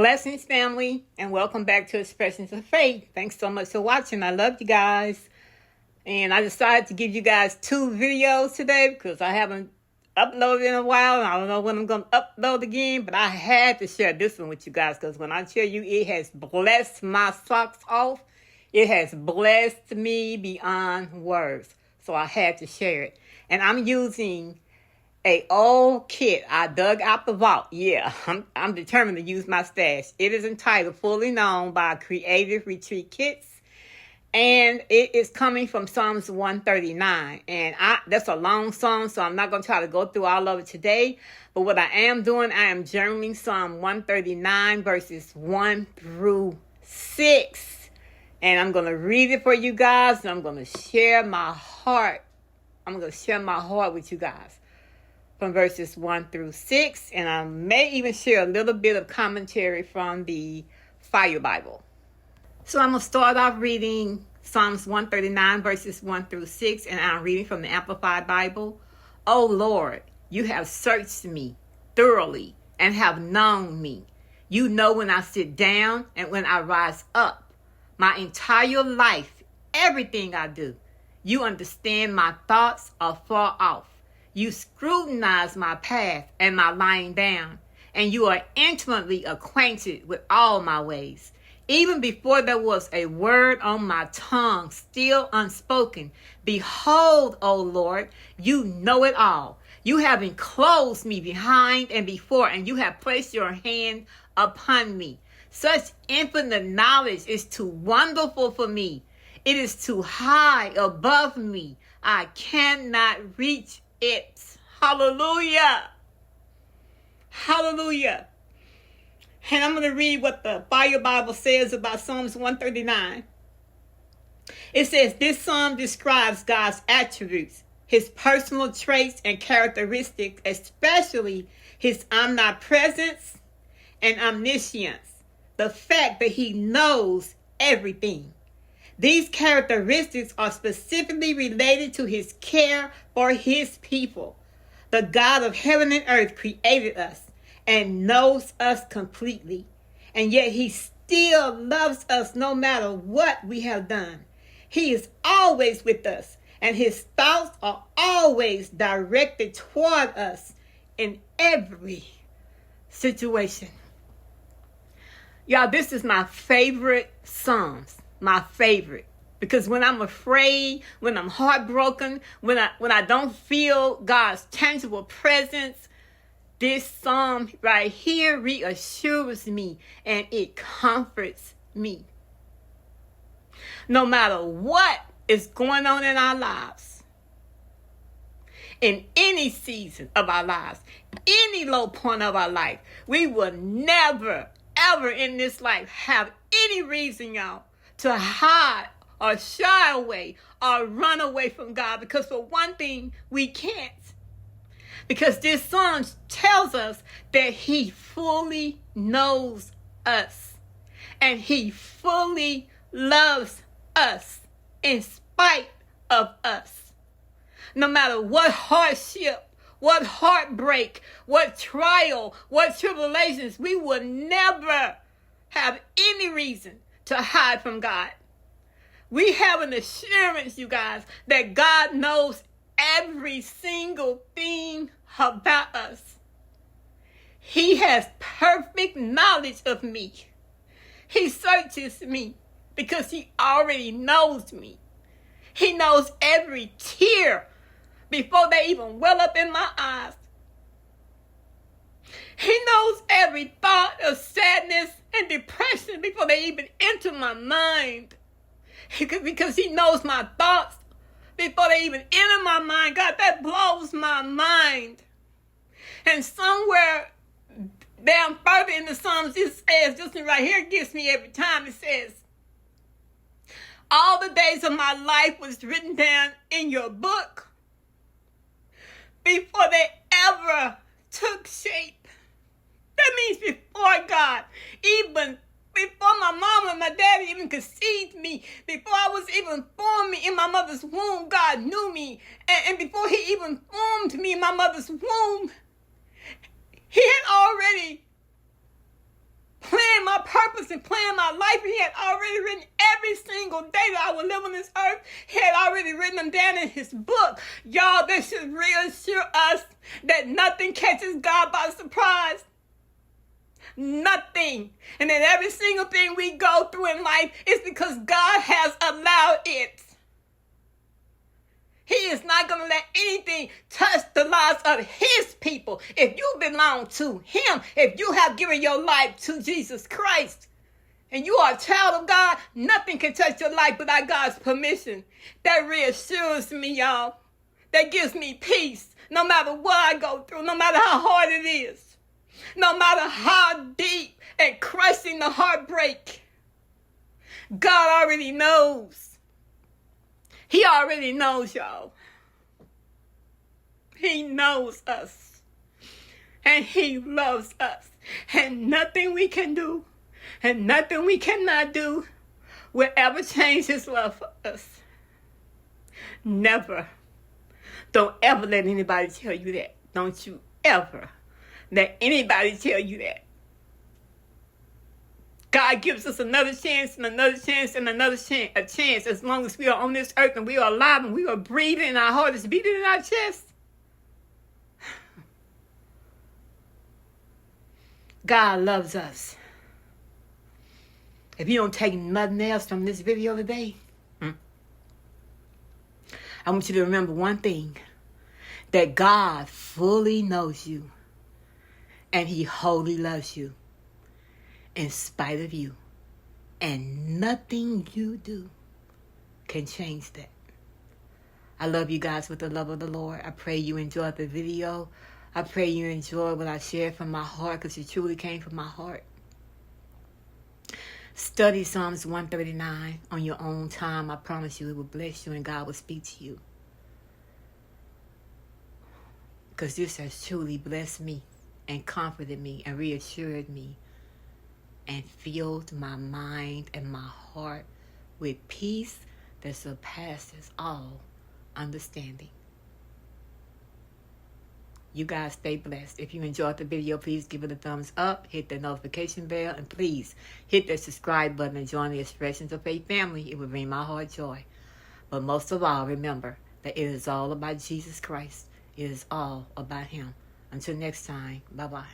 Blessings, family, and welcome back to Expressions of Faith. Thanks so much for watching. I love you guys. And I decided to give you guys 2 videos today because I haven't uploaded in a while. And I don't know when I'm going to upload again, but I had to share this one with you guys because when I tell you it has blessed my socks off, it has blessed me beyond words. So I had to share it. And I'm using a old kit I dug out the vault. Yeah, I'm determined to use my stash. It is entitled Fully Known by Creative Retreat Kits. And it is coming from Psalms 139. And that's a long psalm, so I'm not going to try to go through all of it today. But what I am doing, I am journaling Psalm 139 verses 1 through 6. And I'm going to read it for you guys. And I'm going to share my heart. I'm going to share my heart with you guys from verses 1 through 6, and I may even share a little bit of commentary from the Fire Bible. So I'm going to start off reading Psalms 139, verses 1 through 6, and I'm reading from the Amplified Bible. O Lord, you have searched me thoroughly and have known me. You know when I sit down and when I rise up. My entire life, everything I do. You understand my thoughts are far off. You scrutinize my path and my lying down, and you are intimately acquainted with all my ways. Even before there was a word on my tongue, still unspoken, behold, O Lord, you know it all. You have enclosed me behind and before, and you have placed your hand upon me. Such infinite knowledge is too wonderful for me. It is too high above me. I cannot reach it. Hallelujah. Hallelujah. And I'm going to read what the Fire Bible says about Psalms 139. It says, this psalm describes God's attributes, his personal traits and characteristics, especially his omnipresence and omniscience, the fact that he knows everything. These characteristics are specifically related to his care for his people. The God of heaven and earth created us and knows us completely. And yet he still loves us no matter what we have done. He is always with us, and his thoughts are always directed toward us in every situation. Y'all, this is my favorite Psalms. My favorite, because when I'm afraid, when I'm heartbroken, when I don't feel God's tangible presence, this psalm right here reassures me and it comforts me. No matter what is going on in our lives, in any season of our lives, any low point of our life, we will never, ever in this life have any reason, y'all, to hide or shy away or run away from God, because for one thing, we can't. Because this psalm tells us that he fully knows us and he fully loves us in spite of us. No matter what hardship, what heartbreak, what trial, what tribulations, we will never have any reason to hide from God. We have an assurance, you guys, that God knows every single thing about us. He has perfect knowledge of me. He searches me because he already knows me. He knows every tear before they even well up in my eyes. He knows every thought of sadness and depression before they even enter my mind. Because he knows my thoughts before they even enter my mind. God, that blows my mind. And somewhere down further in the Psalms, it says, just right here, it gets me every time. It says, all the days of my life was written down in your book before they ever took shape. That means before God, even before my mom and my daddy even conceived me, before I was even formed in my mother's womb, God knew me. And before he even formed me in my mother's womb, he had already plan my purpose and plan my life. He had already written every single day that I would live on this earth. He had already written them down in his book. Y'all, this should reassure us that nothing catches God by surprise. Nothing. And that every single thing we go through in life is because God has allowed it. He is not going to let anything touch the lives of his people. If you belong to him, if you have given your life to Jesus Christ, and you are a child of God, nothing can touch your life without God's permission. That reassures me, y'all. That gives me peace. No matter what I go through, no matter how hard it is, no matter how deep and crushing the heartbreak, God already knows. He already knows, y'all. He knows us. And he loves us. And nothing we can do, and nothing we cannot do, will ever change his love for us. Never. Don't ever let anybody tell you that. Don't you ever let anybody tell you that. God gives us another chance and another chance and another chance as long as we are on this earth and we are alive and we are breathing and our heart is beating in our chest. God loves us. If you don't take nothing else from this video today, I want you to remember one thing. That God fully knows you and he wholly loves you. In spite of you. And nothing you do can change that. I love you guys with the love of the Lord. I pray you enjoyed the video. I pray you enjoyed what I shared from my heart, because it truly came from my heart. Study Psalms 139 on your own time. I promise you it will bless you and God will speak to you. Because this has truly blessed me and comforted me and reassured me and filled my mind and my heart with peace that surpasses all understanding. You guys stay blessed. If you enjoyed the video, please give it a thumbs up, hit the notification bell, and please hit the subscribe button and join the Expressions of Faith family. It will bring my heart joy. But most of all, remember that it is all about Jesus Christ. It is all about him. Until next time, bye-bye.